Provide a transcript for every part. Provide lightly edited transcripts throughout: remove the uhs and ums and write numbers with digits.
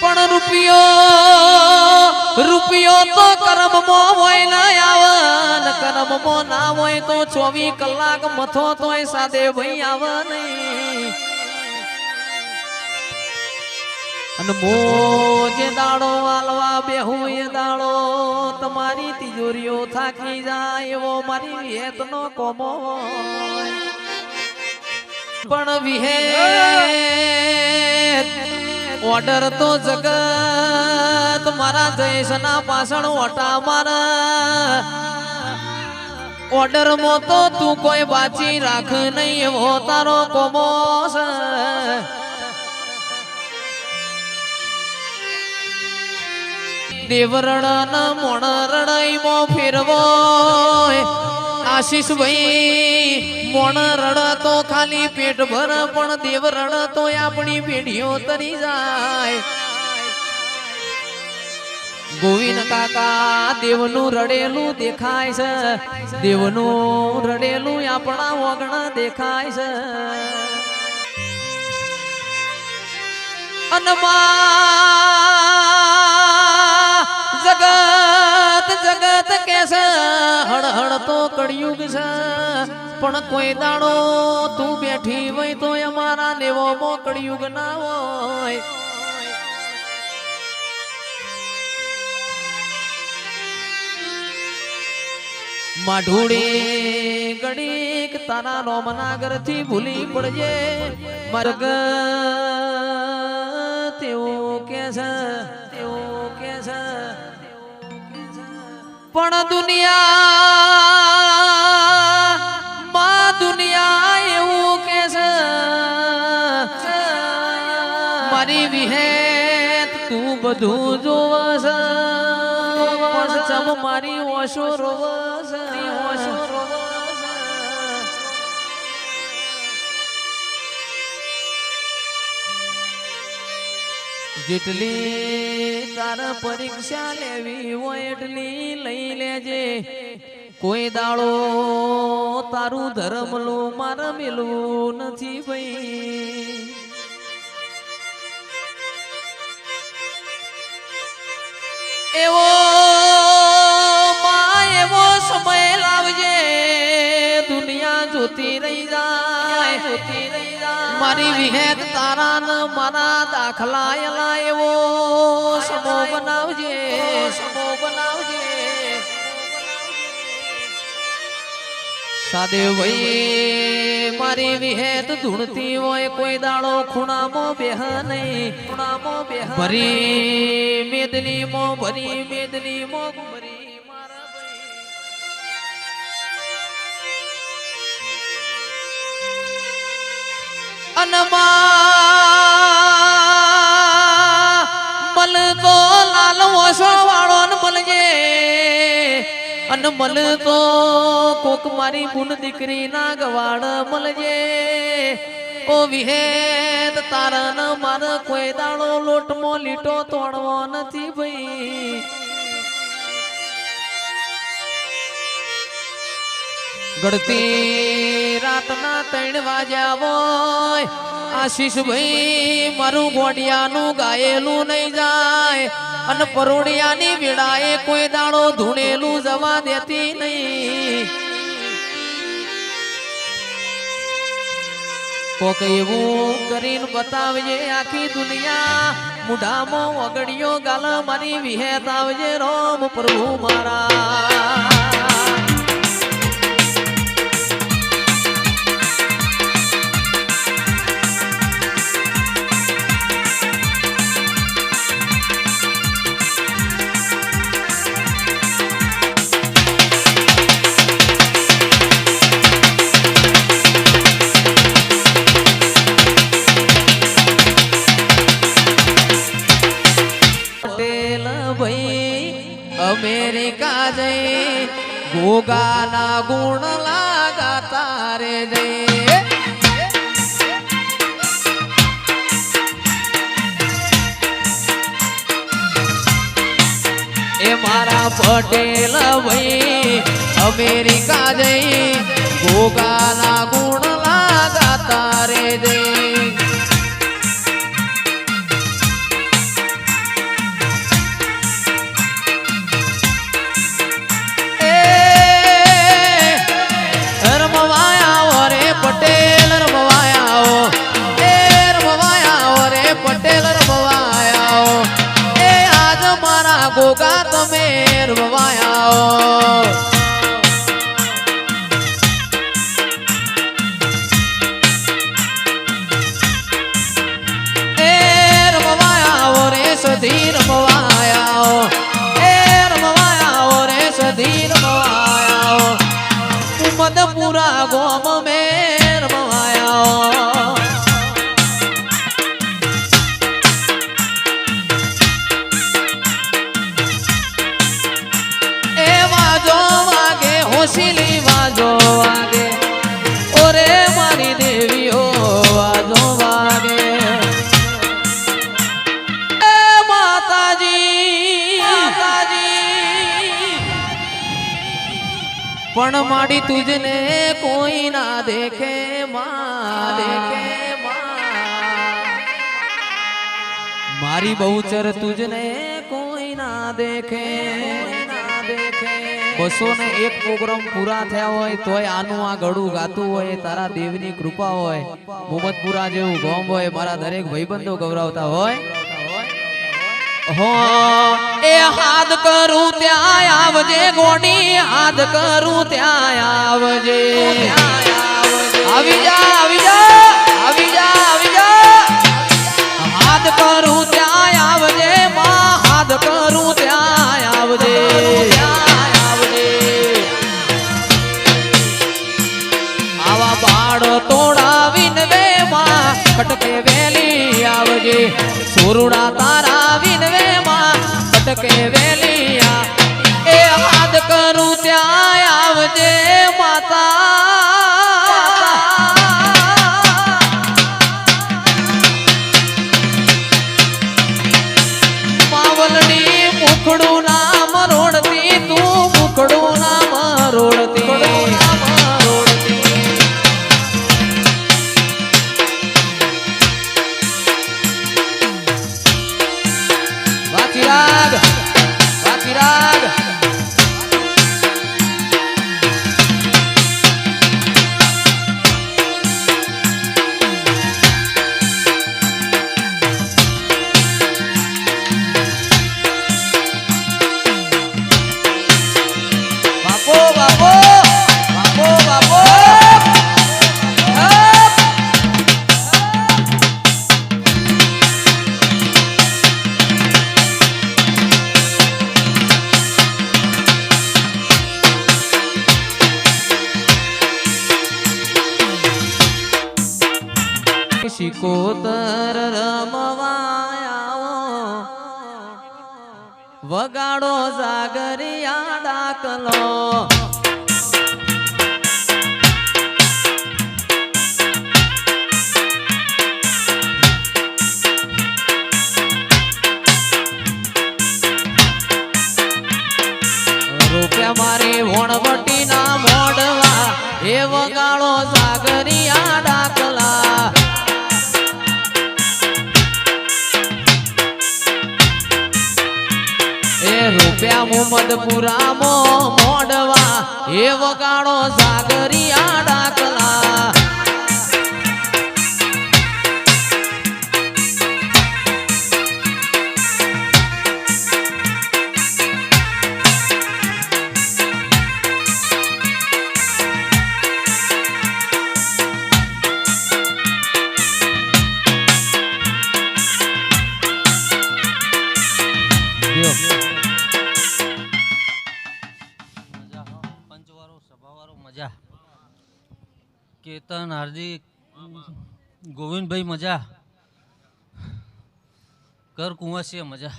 પણ રૂપિયો તો કર્મમાં હોય ના આવે ને કર્મમાં ના હોય તો 24 કલાક મથો તોય સાદે ભાઈ આવે નહીં. અને મોજે દાડો આલવા બેહું એ દાડો તમારી તિજોરીઓ થાકી જાય એવો મારી વિહેતનો કોમો પણ વિહેત ઓર્ડર તો જગત મારા જયેશના પાછળ ઓટા મારા ઓર્ડર માં તો તું કોઈ બાચી રાખ નહીં એવો તારો કોમો છે. દેવરણ મોણ રડાઈ મો ફેરવો આશીષ ભાઈ મોણ રડ તો ખાલી પેટ ભર પણ દેવરણ તો આપણી પેઢીઓ તરી જાય. ગોવિંદ કાકા દેવનું રડેલું દેખાય છે દેવનું રડેલું આપણા વગણ દેખાય છે. જગત કેસે હળ હળ તો કળિયુગ છે પણ કોઈ દાડો તું બેઠી હોય તો અમારા લેવો મો કળિયુગ ના હોય. માઢુડી ગડીક તારા રોમનાગર થી ભૂલી પડજે માર્ગ તેવું કે છે તેવું કે છે પણ દુનિયા એવું કે છે મારી વિહેત તું બધું જોવસ પણ ચમ મારી ઓશો રોવસ ઓશો રોવસ. જેટલી તાર પરીક્ષા લેવી હોય એટલી લઈ લેજે કોઈ દાડો તારું ધર્મલું મારે મેલવું નથી ભાઈ. એવો એવો સમય લાવજે દુનિયા જોતી રહી જાય જોતી રહી જાય મારી વિહેત તારા ન મારા દાખલા એલા એવો સમો બનાવજે સમો બનાવજે. સાદે ભાઈ મારી વિહેત ધૂણતી હોય કોઈ દાડો ખૂણામાં બેહ નહીં ખૂણામાં બેહ ભરી મેદની મો ભરી મેદની મો ભરી મારા ભાઈ અનમાં મલ તો લાલ ઓછો વાળો ને મળજે અન મલ તો કોક મારી બુન દીકરી ના ગવાડ મળજે. ઓ વિહેત તારા ન માર કોઈ દાડો લોટમો લીટો તોડવો નથી ભાઈ. ગળતી રાતના 3 વાગ્યા હોય આશીષ ભાઈ મારું ગોડિયાનું ગાયેલું નહીં જાય અને પરોડિયાની વેળાએ કોઈ દાડો ધૂણેલું જવા દેતી નહીં. કોક એવું કરીને બતાવજે આખી દુનિયા મુઢામાં વગડિયો ગાલ મારી વિહેત આવજે રોમ પ્રભુ મારા. અમેરિકા જઈ ગોગાના ગુણ લાગાતા રે જઈ એ મારા પટેલ ભાઈ અમેરિકા જઈ ગોગાના ગુણ લાગાતા રે જઈ સધી રમવાયા એ રમવાયા રે સધી રમવાયા મદપુરા ગોમ મે રમવાયા એ વાજો વાગે હોશીલી વાજો વાગે ઓરે મારી દેવીઓ વાજો વાગે પણ માડી તુજને કોઈ ના દેખે મારી બહુચર તુજને કોઈ ના દેખે 201 પ્રોગ્રામ પૂરા થયા હોય તોય આનું આ ગળું ગાતું હોય તારા દેવની કૃપા હોય મોહમ્મદપુરા જેવું ગામ હોય મારા દરેક ભાઈબંધો ગૌરવતા હોય હો એ હાથ કરું ત્યાં આવજે ગોડી હાથ કરું ત્યાં આવજે આવી જા આવી જા આવી જા આવી જા હાથ કરું ત્યાં આવજે માં હાથ કરું ત્યાં આવજે આવા બાળ તોડાવીને વે માં ખટકે વેલી આવજે સુરુડા તારા વિનવે માં ખટકે વેલિયા એ હાથ કરું ત્યાં આવજે માતા માવલની મુખડું નામ રોડતી તું મુખડું નામ રોડતી શિકોતર રમવાયા વગાડો જાગરિયા ડાકલો રૂપિયા મારી વણવટી ના મોડવા એ વગાડો જાગરિયા ડાકલા રૂપિયા મોહમ્મદપુરા મોડવા એ વગાડો સાગરિયા ડાકલા કેતન હાર્દિક ગોવિંદભાઈ મજા કર કુંવાસી મજા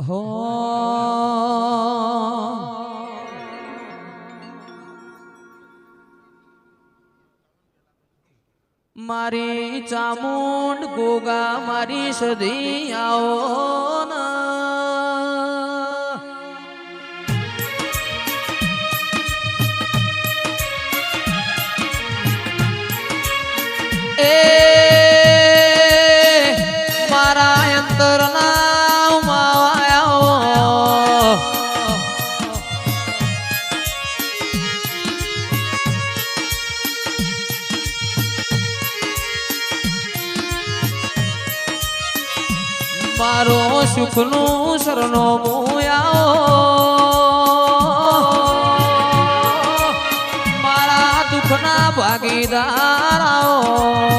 હો મારી ચામુંડ ગોગા મારી સધી આવો ના એ મારા અંતરના માવાયો મારો સુખનું શરણો મોયાઓ મારા દુઃખના ભાગીદાર આવો